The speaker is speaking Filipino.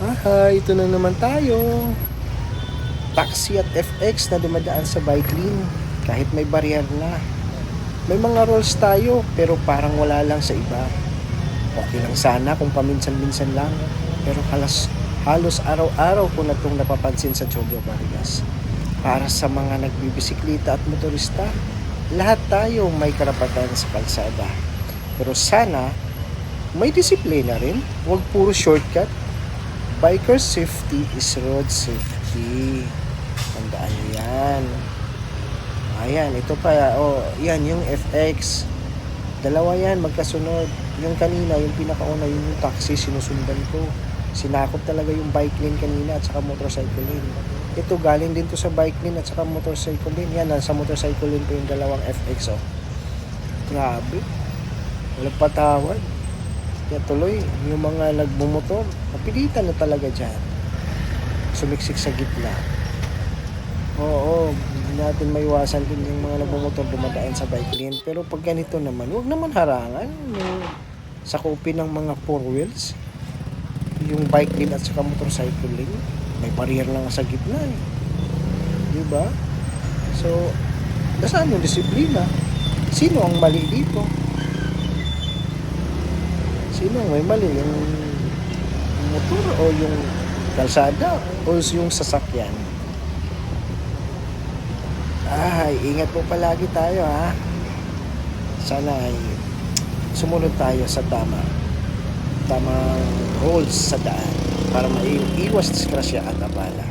Ito na naman tayo. Taxi at FX na dumadaan sa bike lane kahit may barrier na. May mga rules tayo pero parang wala lang sa iba. Okay lang sana kung paminsan-minsan lang, pero halos araw-araw ko na itong napapansin sa Jogo Vargas. Para sa mga nagbibisikleta at motorista, lahat tayo may karapatan sa kalsada. Pero sana may disiplina rin, huwag puro shortcut. Biker safety is road safety. Tandaan nyo yan. Ayan, ito pa. Yan yung FX. Dalawa yan, magkasunod. Yung kanina, yung pinakauna, yung taxi, sinusundan ko. Sinakop talaga yung bike lane kanina at saka motorcycle lane. Ito, galing din to sa bike lane at saka motorcycle lane. Yan, nasa motorcycle lane po yung dalawang FX, oh. Grabe. Walang patawad. Kaya tuloy, yung mga nagmumotor, napilitan na talaga dyan. Sumiksik sa gitna. Oo, hindi natin maiwasan din yung mga nagmumotor dumadaan sa bike lane. Pero pag ganito naman, huwag naman harangan. Yung sakupin ng mga four wheels. Yung bike lane at saka motorcycle lane. May barrier lang sa gitna eh. Diba? So, nasaan yung disiplina? Sino ang mali dito? Sino may mali? Yung motor o yung kalsada o yung sasakyan? Ingat po palagi tayo ha. Sana ay sumunod tayo sa tamang rules sa daan para maiwas disgrasya at abala.